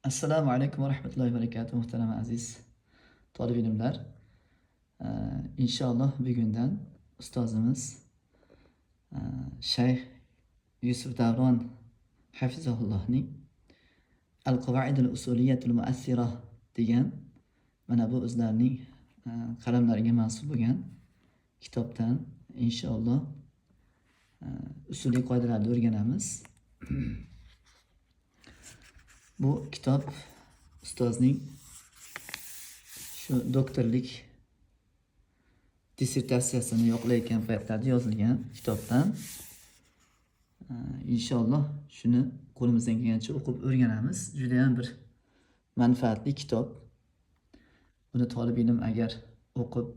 Assalomu alaykum va rahmatullohi va barakatuh muhtaram aziz talib ilmlar. Inshaalloh bugundan ustozimiz Shayx Yusuf Davron hafizahullohning Al-Qawaid al-Usuliyatul Muassira degan mana bu o'zlarining qalamlariga mansub bo'lgan kitobdan inshaalloh usuliy qoidalarni o'rganamiz. Bu kitob ustozning shu doktorlik dissertatsiyasini yoqlayotgan paytlarda yozilgan kitobdan inshaalloh shuni qo'limizdan kelgancha o'qib o'rganamiz. Juda ham bir manfaatli kitob. Buni talib ilm agar o'qib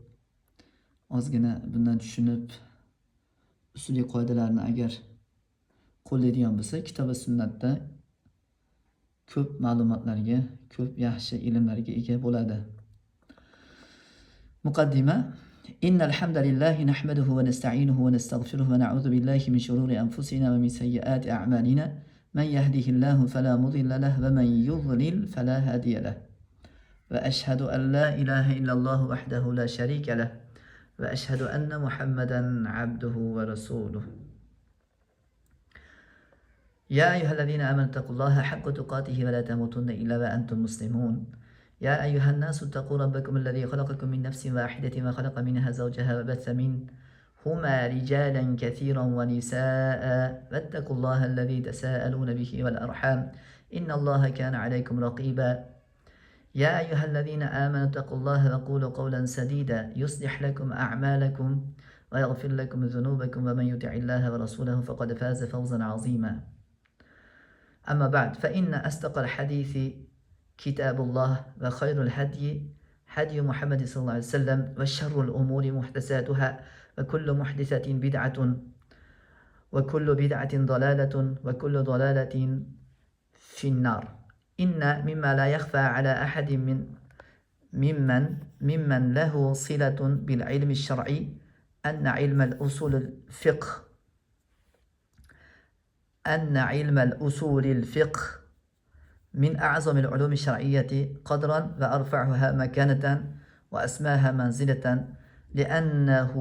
ozgina bundan tushunib usuliy qoidalarni agar qo'llaydigan bo'lsa, kitob va sunnatda ko'p ma'lumotlarga, ko'p yaxshi ilmlarga ega bo'ladi. Muqaddima: Innal hamdalillahi nahmaduhu va nasta'inuhu va nastaghfiruhu va na'udzu billahi min shururi anfusina va min sayyiati a'malina. Man yahdihillahu fala mudilla lahu va man yudlil fala hadiya lahu. Va ashhadu an la ilaha illalloh wahdahu la sharika lahu va ashhadu anna Muhammadan abduhu va rasuluhu. يا أيها الذين آمنوا اتقوا الله حق تقاته ولا تموتن إلا وأنتم مسلمون. يا أيها الناس اتقوا ربكم الذي خلقكم من نفس واحدة وخلق منها زوجها وبث منهما رجالا كثيرا ونساء واتقوا الله الذي تساءلون به والأرحام إن الله كان عليكم رقيبا. يا أيها الذين آمنوا اتقوا الله وقولوا قولا سديدا يصلح لكم أعمالكم ويغفر لكم ذنوبكم ومن يطع الله ورسوله فقد فاز فوزا عظيما. أما بعد فإن أصدق الحديث كتاب الله وخير الهدي هدي محمد صلى الله عليه وسلم وشر الأمور محدثاتها وكل محدثة بدعة وكل بدعة ضلالة وكل ضلالة في النار. إن مما لا يخفى على أحد ممن له صلة بالعلم الشرعي أن علم الأصول الفقه من أعظم العلوم الشرعية قدرا وأرفعها مكانة وأسماها منزلة لأنه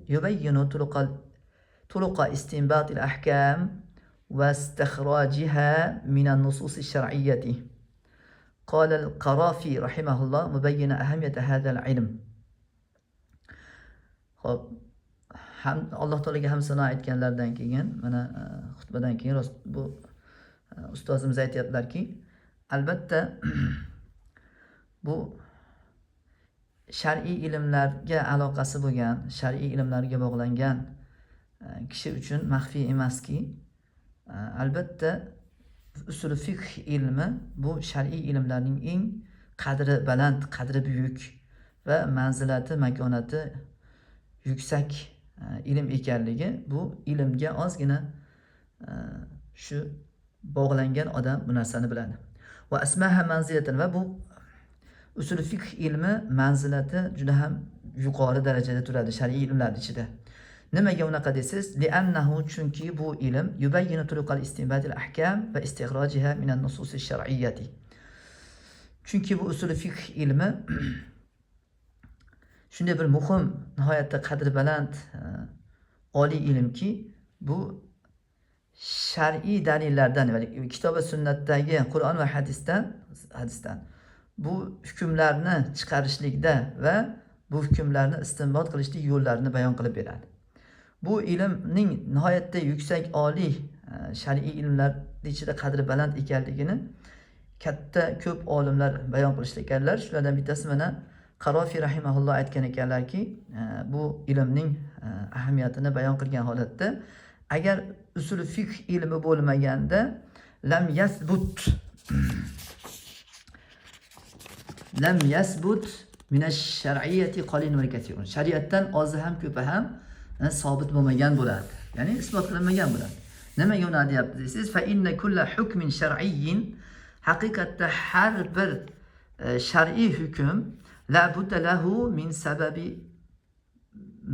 يبين طرق استنباط الأحكام واستخراجها من النصوص الشرعية. قال القرافي رحمه الله مبين أهمية هذا العلم. Alloh taolaga ham sano aytganlardan keyin mana xutbadan keyin bu ustozimiz aytayaplarki, albatta bu shar'iy ilmlarga aloqasi bo'lgan, shar'iy ilmlarga bog'langan kishi uchun maxfiy emaski, albatta usul fiqh ilmi bu shar'iy ilmlarning eng qadri baland, qadri buyuk va manzilati, makonati yuksak ilm ekanligi, bu ilmga ozgina shu bog'langan odam bu narsani biladi. Va asmaha manzilatan, va bu usul fiqh ilmi manzilati juda ham yuqori darajada turadi shar'iy ilmlar ichida. Nimaga unaqa desiz? Li'annahu, chunki bu ilm yubayyinu turuqal istinbatil ahkam va istig'rojiha min an-nusus ash-shar'iyyati. Chunki bu usul fiqh ilmi shunday bir muhim, nihoyatda qadri baland, oliy ilmki, bu shar'iy dalillardan, kitob va sunnatdagi Qur'on va hadisdan bu hukmlarni chiqarishlikda va bu hukmlarni istinbot qilishlik yo'llarini bayon qilib beradi. Bu ilmning nihoyatda yuksak, oliy shar'iy ilmlar ichida qadri baland ekanligini katta ko'p olimlar bayon qilishlar ekanlar. Shulardan bittasi mana Qarofiy rahimahulloh aytgan ekanlarki, bu ilmning ahamiyatini bayon qilgan holatda, agar usul fiqh ilmi bo'lmaganda lam yasbut min ash-shar'iyyati qalin va kathirun. Shariatdan ozi ham ko'pi ham sobit bo'lmagan bo'ladi. Ya'ni isbot qilinmagan bo'ladi. Nimaga uni deyapti desiz? Fa inna kulla hukmin shar'iyyin, haqiqatda har bir shar'iy hukm la budda lahu min sababi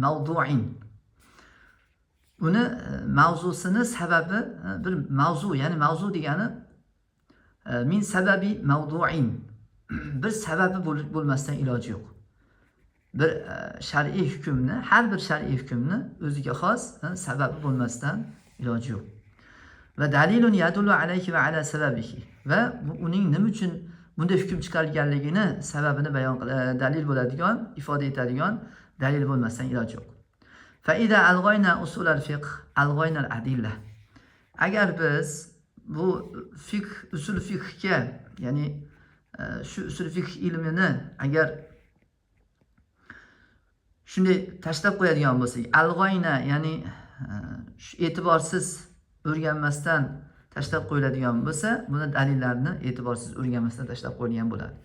mavdu'in. Uni mavzusini sababi bir mavzu, ya'ni mavzu degani min sababi mavdu'in. Bir sababi bo'lmasdan iloji yo'q. Bir shar'iy hukmni, har bir shar'iy hukmni o'ziga xos sababi bo'lmasdan iloji yo'q. Va dalilun yadullu alayhi va ala sababihi. Va uning nima uchun bunday hukm chiqarganligini, sababini bayon dalil bo'ladigan, ifoda etadigan dalil bo'lmasdan iloji yo'q. Fa idza alghayna usul al-fiqh, alghayna al-adilla. Agar biz bu usul fiqhga, ya'ni shu usul fiqh ilmini agar shunday tashlab qo'yadigan bo'lsak, alg'oyna, ya'ni shu e'tiborsiz o'rganmasdan tashlab qo'yiladigan bo'lsa, buni dalillarni e'tiborsiz o'rganmasdan tashlab qo'yilgan bo'ladi.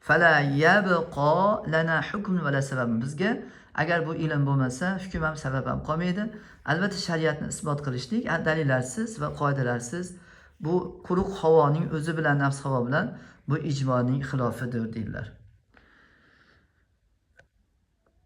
Fala yabqa lana hukm va la sabab. Bizga agar bu ilm bo'lmasa, hukm ham sabab ham qolmaydi. Albatta shariatni isbot qilishlik dalillarsiz va qoidalarsiz bu quruq havoning o'zi bilan, nafs havo bilan bu ijmoning xilofidir deydilar.